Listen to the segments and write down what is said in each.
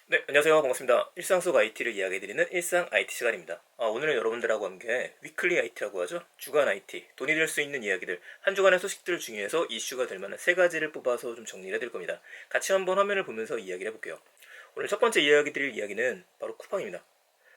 네, 안녕하세요. 반갑습니다. 일상 속 IT를 이야기해드리는 일상 IT 시간입니다. 오늘은 여러분들하고 함께 위클리 IT라고 하죠. 주간 IT, 돈이 될 수 있는 이야기들, 한 주간의 소식들 중에서 이슈가 될 만한 세 가지를 뽑아서 좀 정리를 해드릴 겁니다. 같이 한번 화면을 보면서 이야기를 해볼게요. 오늘 첫 번째 이야기 드릴 이야기는 바로 쿠팡입니다.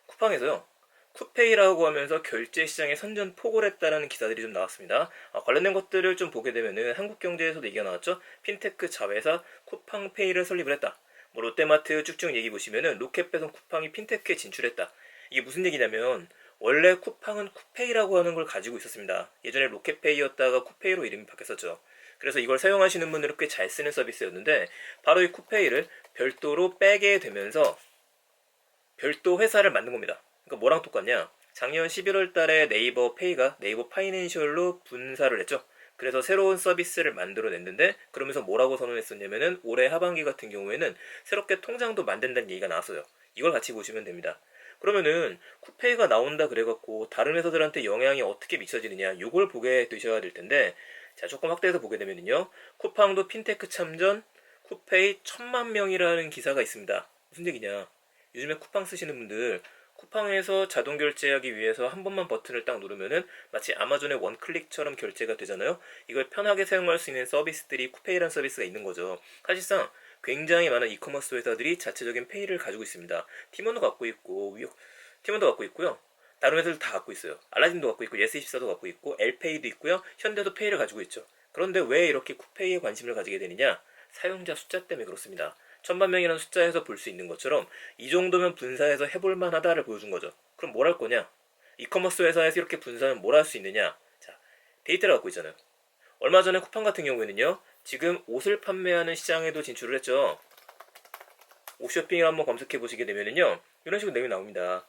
쿠팡에서요. 쿠페이라고 하면서 결제 시장에 선전포고를 했다는 기사들이 좀 나왔습니다. 관련된 것들을 좀 보게 되면은 한국경제에서도 얘기가 나왔죠. 핀테크 자회사 쿠팡페이를 설립을 했다. 뭐 롯데마트 쭉쭉 얘기 보시면은 로켓배송 쿠팡이 핀테크에 진출했다. 이게 무슨 얘기냐면 원래 쿠팡은 쿠페이라고 하는 걸 가지고 있었습니다. 예전에 로켓페이였다가 쿠페이로 이름이 바뀌었었죠. 그래서 이걸 사용하시는 분들은 꽤 잘 쓰는 서비스였는데 바로 이 쿠페이를 별도로 빼게 되면서 별도 회사를 만든 겁니다. 그러니까 뭐랑 똑같냐? 작년 11월 달에 네이버 페이가 네이버 파이낸셜로 분사를 했죠. 그래서 새로운 서비스를 만들어냈는데 그러면서 뭐라고 선언했었냐면은 올해 하반기 같은 경우에는 새롭게 통장도 만든다는 얘기가 나왔어요. 이걸 같이 보시면 됩니다. 그러면은 쿠페이가 나온다 그래갖고 다른 회사들한테 영향이 어떻게 미쳐지느냐 요걸 보게 되셔야 될 텐데 자 조금 확대해서 보게 되면요 쿠팡도 핀테크 참전 쿠페이 1000만 명이라는 기사가 있습니다. 무슨 얘기냐? 요즘에 쿠팡 쓰시는 분들 쿠팡에서 자동 결제하기 위해서 한 번만 버튼을 딱 누르면은 마치 아마존의 원클릭처럼 결제가 되잖아요. 이걸 편하게 사용할 수 있는 서비스들이 쿠페이라는 서비스가 있는 거죠. 사실상 굉장히 많은 이커머스 회사들이 자체적인 페이를 가지고 있습니다. 티몬도 갖고 있고 티몬도 갖고 있고요. 다른 회사들 다 갖고 있어요. 알라딘도 갖고 있고 예스24도 갖고 있고 엘페이도 있고요. 현대도 페이를 가지고 있죠. 그런데 왜 이렇게 쿠페이에 관심을 가지게 되느냐? 사용자 숫자 때문에 그렇습니다. 1000만 명이라는 숫자에서 볼 수 있는 것처럼 이 정도면 분사해서 해볼 만하다를 보여준 거죠. 그럼 뭘 할 거냐? 이커머스 회사에서 이렇게 분사하면 뭘 할 수 있느냐? 자, 데이터를 갖고 있잖아요. 얼마 전에 쿠팡 같은 경우에는요. 지금 옷을 판매하는 시장에도 진출을 했죠. 옷쇼핑을 한번 검색해 보시게 되면은요. 이런 식으로 내용이 나옵니다.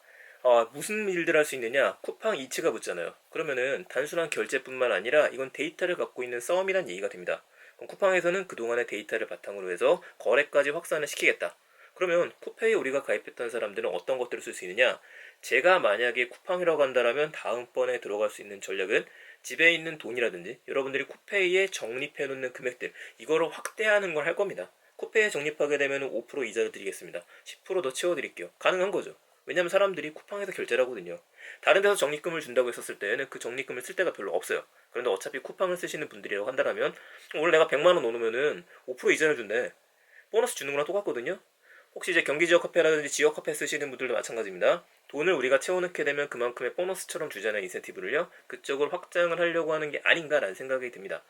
무슨 일들 할 수 있느냐? 쿠팡 이츠가 붙잖아요. 그러면은 단순한 결제뿐만 아니라 이건 데이터를 갖고 있는 썸이란 얘기가 됩니다. 그럼 쿠팡에서는 그동안의 데이터를 바탕으로 해서 거래까지 확산을 시키겠다. 그러면 쿠페이에 우리가 가입했던 사람들은 어떤 것들을 쓸 수 있느냐? 제가 만약에 쿠팡이라고 한다면 다음번에 들어갈 수 있는 전략은 집에 있는 돈이라든지 여러분들이 쿠페이에 적립해 놓는 금액들 이거를 확대하는 걸 할 겁니다. 쿠페이에 적립하게 되면 5% 이자를 드리겠습니다. 10%더 채워드릴게요. 가능한 거죠. 왜냐면 사람들이 쿠팡에서 결제를 하거든요. 다른 데서 적립금을 준다고 했었을 때는 그 적립금을 쓸 데가 별로 없어요. 그런데 어차피 쿠팡을 쓰시는 분들이라고 한다면 오늘 내가 100만원 넣어놓으면 5% 이자를 준대. 보너스 주는 거랑 똑같거든요. 혹시 이제 경기 지역 카페라든지 지역 카페 쓰시는 분들도 마찬가지입니다. 돈을 우리가 채워넣게 되면 그만큼의 보너스처럼 주자는 인센티브를요. 그쪽을 확장을 하려고 하는 게 아닌가라는 생각이 듭니다.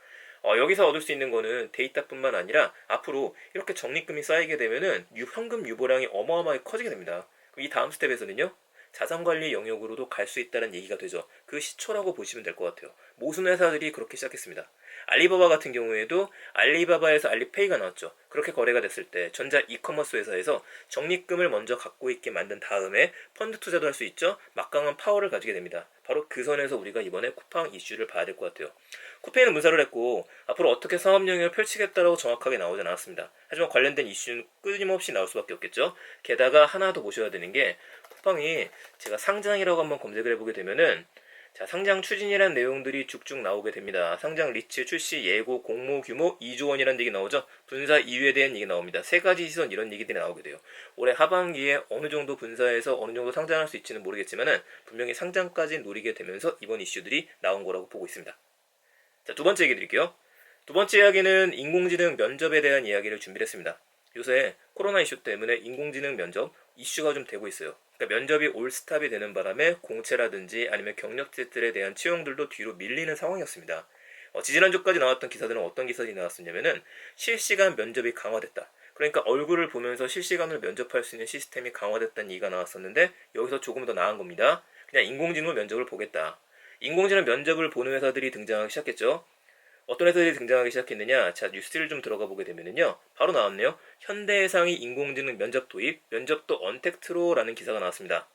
여기서 얻을 수 있는 거는 데이터뿐만 아니라 앞으로 이렇게 적립금이 쌓이게 되면은 현금 유보량이 어마어마하게 커지게 됩니다. 이 다음 스텝에서는요. 자산관리 영역으로도 갈 수 있다는 얘기가 되죠. 그 시초라고 보시면 될 것 같아요. 모든 회사들이 그렇게 시작했습니다. 알리바바 같은 경우에도 알리바바에서 알리페이가 나왔죠. 그렇게 거래가 됐을 때 전자 이커머스 회사에서 적립금을 먼저 갖고 있게 만든 다음에 펀드 투자도 할 수 있죠. 막강한 파워를 가지게 됩니다. 바로 그 선에서 우리가 이번에 쿠팡 이슈를 봐야 될 것 같아요. 쿠페이는 문사를 했고 앞으로 어떻게 사업 영역을 펼치겠다라고 정확하게 나오진 않았습니다. 하지만 관련된 이슈는 끊임없이 나올 수밖에 없겠죠. 게다가 하나 더 보셔야 되는 게 쿠팡이 제가 상장이라고 한번 검색을 해보게 되면은 자, 상장 추진이라는 내용들이 쭉쭉 나오게 됩니다. 상장 리츠 출시 예고 공모 규모 2조 원이라는 얘기 나오죠. 분사 이유에 대한 얘기 나옵니다. 세 가지 시선 이런 얘기들이 나오게 돼요. 올해 하반기에 어느 정도 분사해서 어느 정도 상장할 수 있지는 모르겠지만은 분명히 상장까지 노리게 되면서 이번 이슈들이 나온 거라고 보고 있습니다. 자, 두 번째 얘기 드릴게요. 두 번째 이야기는 인공지능 면접에 대한 이야기를 준비를 했습니다. 요새 코로나 이슈 때문에 인공지능 면접 이슈가 좀 되고 있어요. 그러니까 면접이 올스탑이 되는 바람에 공채라든지 아니면 경력직들에 대한 채용들도 뒤로 밀리는 상황이었습니다. 지지난주까지 나왔던 기사들은 어떤 기사들이 나왔었냐면은 실시간 면접이 강화됐다. 그러니까 얼굴을 보면서 실시간으로 면접할 수 있는 시스템이 강화됐다는 얘기가 나왔었는데 여기서 조금 더 나은 겁니다. 그냥 인공지능 면접을 보겠다. 인공지능 면접을 보는 회사들이 등장하기 시작했죠. 어떤 회사들이 등장하기 시작했느냐? 자, 뉴스를 좀 들어가 보게 되면요. 바로 나왔네요. 현대해상이 인공지능 면접 도입, 면접도 언택트로라는 기사가 나왔습니다.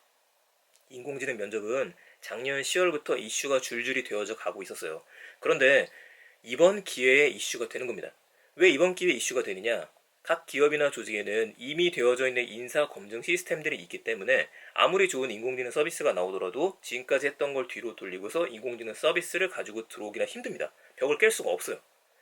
인공지능 면접은 작년 10월부터 이슈가 줄줄이 되어져 가고 있었어요. 그런데 이번 기회에 이슈가 되는 겁니다. 왜 이번 기회에 이슈가 되느냐? 각 기업이나 조직에는 이미 되어져 있는 인사 검증 시스템들이 있기 때문에 아무리 좋은 인공지능 서비스가 나오더라도 지금까지 했던 걸 뒤로 돌리고서 인공지능 서비스를 가지고 들어오기가 힘듭니다. 벽을 깰 수가 없어요.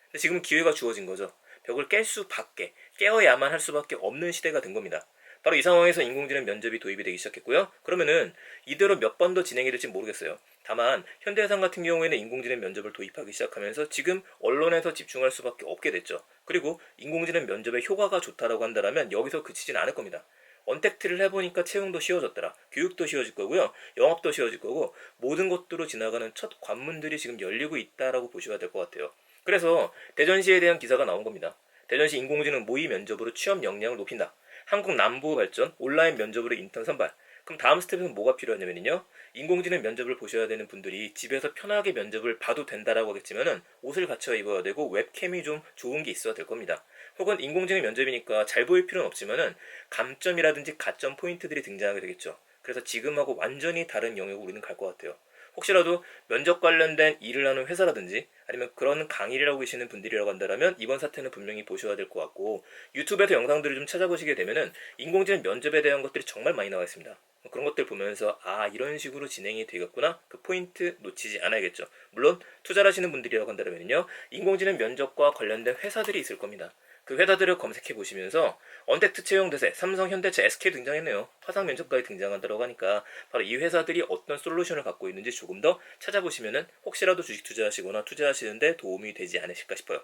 근데 지금 기회가 주어진 거죠. 벽을 깰 수밖에, 깨어야만 할 수밖에 없는 시대가 된 겁니다. 바로 이 상황에서 인공지능 면접이 도입이 되기 시작했고요. 그러면은 이대로 몇 번 더 진행이 될지 모르겠어요. 다만 현대해상 같은 경우에는 인공지능 면접을 도입하기 시작하면서 지금 언론에서 집중할 수밖에 없게 됐죠. 그리고 인공지능 면접의 효과가 좋다라고 한다면 여기서 그치진 않을 겁니다. 언택트를 해보니까 채용도 쉬워졌더라. 교육도 쉬워질 거고요. 영업도 쉬워질 거고 모든 것들로 지나가는 첫 관문들이 지금 열리고 있다라고 보셔야 될 것 같아요. 그래서 대전시에 대한 기사가 나온 겁니다. 대전시 인공지능 모의 면접으로 취업 역량을 높인다. 한국 남부 발전 온라인 면접으로 인턴 선발. 그럼 다음 스텝은 뭐가 필요하냐면요. 인공지능 면접을 보셔야 되는 분들이 집에서 편하게 면접을 봐도 된다라고 하겠지만은 옷을 갖춰 입어야 되고 웹캠이 좀 좋은 게 있어야 될 겁니다. 혹은 인공지능 면접이니까 잘 보일 필요는 없지만은 감점이라든지 가점 포인트들이 등장하게 되겠죠. 그래서 지금하고 완전히 다른 영역으로 우리는 갈 것 같아요. 혹시라도 면접 관련된 일을 하는 회사라든지 아니면 그런 강의를 하고 계시는 분들이라고 한다면 이번 사태는 분명히 보셔야 될 것 같고 유튜브에서 영상들을 좀 찾아보시게 되면은 인공지능 면접에 대한 것들이 정말 많이 나와 있습니다. 그런 것들 보면서 아 이런 식으로 진행이 되겠구나 그 포인트 놓치지 않아야겠죠. 물론 투자를 하시는 분들이라고 한다면요 인공지능 면접과 관련된 회사들이 있을 겁니다. 그 회사들을 검색해 보시면서 언택트 채용 대세 삼성, 현대차, SK 등장했네요. 화상 면접까지 등장한다고 하니까 바로 이 회사들이 어떤 솔루션을 갖고 있는지 조금 더 찾아보시면은 혹시라도 주식 투자하시거나 투자하시는데 도움이 되지 않으실까 싶어요.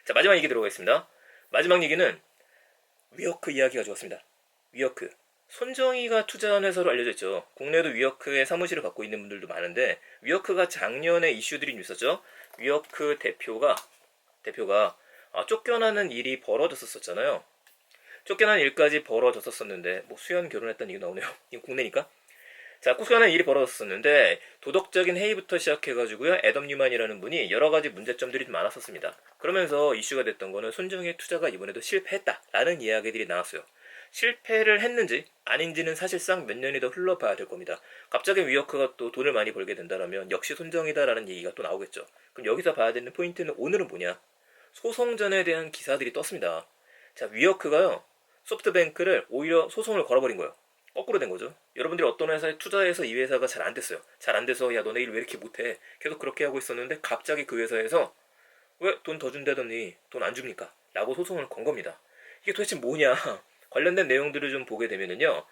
자 마지막 얘기 들어가겠습니다. 마지막 얘기는 위어크 이야기 가져왔습니다. 위어크. 손정희가 투자한 회사로 알려져 있죠. 국내에도 위어크의 사무실을 갖고 있는 분들도 많은데 위어크가 작년에 이슈들이 있었죠. 위어크 대표가 쫓겨나는 일이 벌어졌었잖아요. 쫓겨나는 일까지 벌어졌었는데 뭐 수연 결혼했다는 얘기 나오네요. 이건 국내니까. 자, 쫓겨나는 일이 벌어졌었는데 도덕적인 해이부터 시작해가지고요. 애덤 뉴만이라는 분이 여러 가지 문제점들이 많았었습니다. 그러면서 이슈가 됐던 거는 손정희의 투자가 이번에도 실패했다라는 이야기들이 나왔어요. 실패를 했는지 아닌지는 사실상 몇 년이 더 흘러봐야 될 겁니다. 갑자기 위어크가 또 돈을 많이 벌게 된다면 역시 손정이다라는 얘기가 또 나오겠죠. 그럼 여기서 봐야 되는 포인트는 오늘은 뭐냐? 소송전에 대한 기사들이 떴습니다. 자, 위어크가요. 소프트뱅크를 오히려 소송을 걸어버린 거예요. 거꾸로 된 거죠. 여러분들이 어떤 회사에 투자해서 이 회사가 잘 안 됐어요. 잘 안 돼서 야 너네 일 왜 이렇게 못해? 계속 그렇게 하고 있었는데 갑자기 그 회사에서 왜 돈 더 준다더니 돈 안 줍니까? 라고 소송을 건 겁니다. 이게 도대체 뭐냐? 관련된 내용들을 좀 보게 되면은요.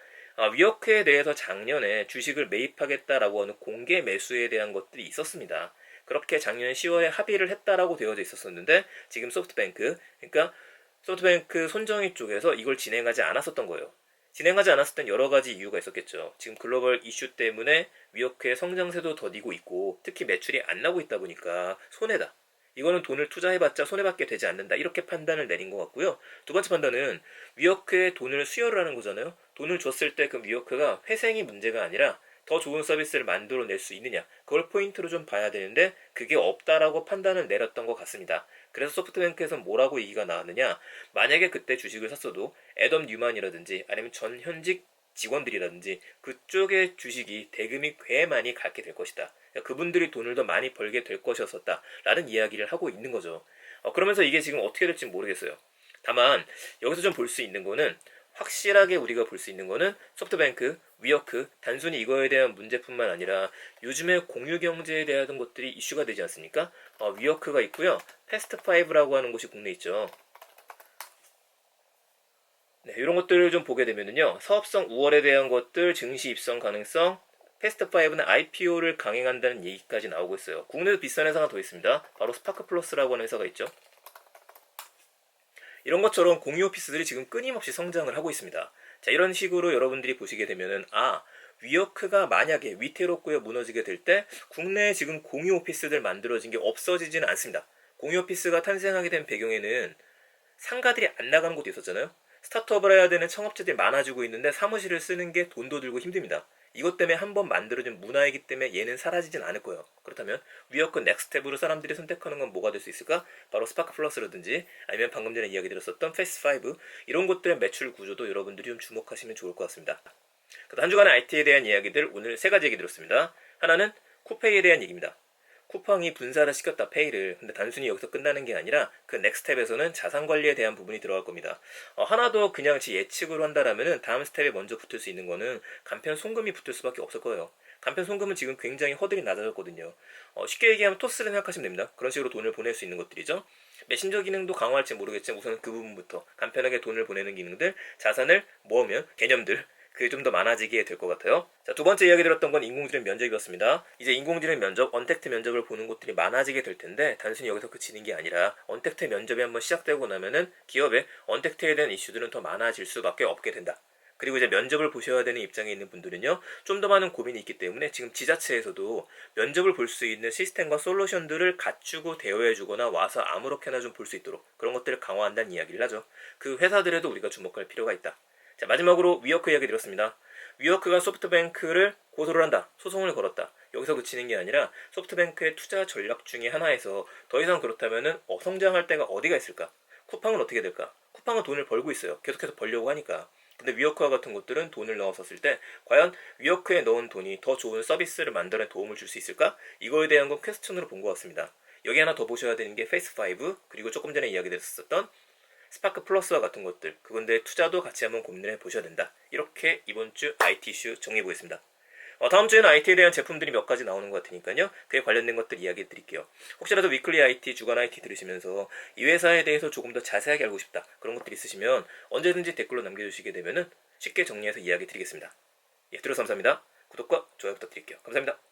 위어크에 대해서 작년에 주식을 매입하겠다라고 하는 공개 매수에 대한 것들이 있었습니다. 그렇게 작년 10월에 합의를 했다라고 되어져 있었는데 지금 그러니까 소프트뱅크 손정희 쪽에서 이걸 진행하지 않았었던 거예요. 진행하지 않았을 땐 여러 가지 이유가 있었겠죠. 지금 글로벌 이슈 때문에 위어크의 성장세도 더디고 있고 특히 매출이 안 나고 있다 보니까 손해다. 이거는 돈을 투자해봤자 손해받게 되지 않는다. 이렇게 판단을 내린 것 같고요. 두 번째 판단은 위어크에 돈을 수여를 하는 거잖아요. 돈을 줬을 때 그 위어크가 회생이 문제가 아니라 더 좋은 서비스를 만들어낼 수 있느냐. 그걸 포인트로 좀 봐야 되는데 그게 없다라고 판단을 내렸던 것 같습니다. 그래서 소프트뱅크에서 뭐라고 얘기가 나왔느냐. 만약에 그때 주식을 샀어도 애덤 뉴만이라든지 아니면 전 현직 직원들이라든지 그쪽의 주식이 대금이 꽤 많이 갖게 될 것이다. 그분들이 돈을 더 많이 벌게 될 것이었었다. 라는 이야기를 하고 있는 거죠. 그러면서 이게 지금 어떻게 될지 모르겠어요. 다만 여기서 좀 볼 수 있는 거는 확실하게 우리가 볼 수 있는 거는 소프트뱅크, 위어크 단순히 이거에 대한 문제뿐만 아니라 요즘에 공유 경제에 대한 것들이 이슈가 되지 않습니까? 위어크가 있고요. 패스트5라고 하는 곳이 국내에 있죠. 네, 이런 것들을 좀 보게 되면은요. 사업성 우월에 대한 것들, 증시 입성 가능성, 패스트5는 IPO를 강행한다는 얘기까지 나오고 있어요. 국내도 비싼 회사가 더 있습니다. 바로 스파크 플러스라고 하는 회사가 있죠. 이런 것처럼 공유 오피스들이 지금 끊임없이 성장을 하고 있습니다. 자, 이런 식으로 여러분들이 보시게 되면은 위어크가 만약에 위태롭고요 무너지게 될 때 국내에 지금 공유 오피스들 만들어진 게 없어지지는 않습니다. 공유 오피스가 탄생하게 된 배경에는 상가들이 안 나가는 곳도 있었잖아요. 스타트업을 해야 되는 창업자들이 많아지고 있는데 사무실을 쓰는 게 돈도 들고 힘듭니다. 이것 때문에 한번 만들어진 문화이기 때문에 얘는 사라지진 않을 거예요. 그렇다면 위어크 넥스텝으로 사람들이 선택하는 건 뭐가 될 수 있을까? 바로 스파크 플러스라든지 아니면 방금 전에 이야기 드렸었던 패스5 이런 것들의 매출 구조도 여러분들이 좀 주목하시면 좋을 것 같습니다. 한 주간의 IT에 대한 이야기들 오늘 세 가지 얘기 들었습니다. 하나는 쿠페이에 대한 얘기입니다. 쿠팡이 분사를 시켰다 페이를. 근데 단순히 여기서 끝나는 게 아니라 그 넥스텝에서는 자산 관리에 대한 부분이 들어갈 겁니다. 하나 더 그냥 제 예측으로 한다라면은 다음 스텝에 먼저 붙을 수 있는 거는 간편 송금이 붙을 수밖에 없을 거예요. 간편 송금은 지금 굉장히 허들이 낮아졌거든요. 쉽게 얘기하면 토스를 생각하시면 됩니다. 그런 식으로 돈을 보낼 수 있는 것들이죠. 메신저 기능도 강화할지 모르겠지만 우선 그 부분부터 간편하게 돈을 보내는 기능들, 자산을 모으면 개념들 그게 좀 더 많아지게 될 것 같아요. 자, 두 번째 이야기 들었던 건 인공지능 면접이었습니다. 이제 인공지능 면접, 언택트 면접을 보는 곳들이 많아지게 될 텐데 단순히 여기서 그치는 게 아니라 언택트 면접이 한번 시작되고 나면은 기업에 언택트에 대한 이슈들은 더 많아질 수밖에 없게 된다. 그리고 이제 면접을 보셔야 되는 입장에 있는 분들은요, 좀 더 많은 고민이 있기 때문에 지금 지자체에서도 면접을 볼 수 있는 시스템과 솔루션들을 갖추고 대여해주거나 와서 아무렇게나 좀 볼 수 있도록 그런 것들을 강화한다는 이야기를 하죠. 그 회사들에도 우리가 주목할 필요가 있다. 자, 마지막으로 위워크 이야기 드렸습니다. 위워크가 소프트뱅크를 고소를 한다. 소송을 걸었다. 여기서 그치는 게 아니라 소프트뱅크의 투자 전략 중에 하나에서 더 이상 그렇다면은 성장할 때가 어디가 있을까? 쿠팡은 어떻게 될까? 쿠팡은 돈을 벌고 있어요. 계속해서 벌려고 하니까. 근데 위워크와 같은 것들은 돈을 넣었었을 때 과연 위워크에 넣은 돈이 더 좋은 서비스를 만드는 도움을 줄 수 있을까? 이거에 대한 건 퀘스천으로 본 것 같습니다. 여기 하나 더 보셔야 되는 게 페이스5 그리고 조금 전에 이야기 드렸었던 스파크 플러스와 같은 것들, 그건데 투자도 같이 한번 고민을 해보셔야 된다. 이렇게 이번 주 IT 이슈 정리해보겠습니다. 다음 주에는 IT에 대한 제품들이 몇 가지 나오는 것 같으니까요. 그에 관련된 것들 이야기 드릴게요. 혹시라도 위클리 IT, 주간 IT 들으시면서 이 회사에 대해서 조금 더 자세하게 알고 싶다. 그런 것들 있으시면 언제든지 댓글로 남겨주시게 되면은 쉽게 정리해서 이야기 드리겠습니다. 예, 들어서 감사합니다. 구독과 좋아요 부탁드릴게요. 감사합니다.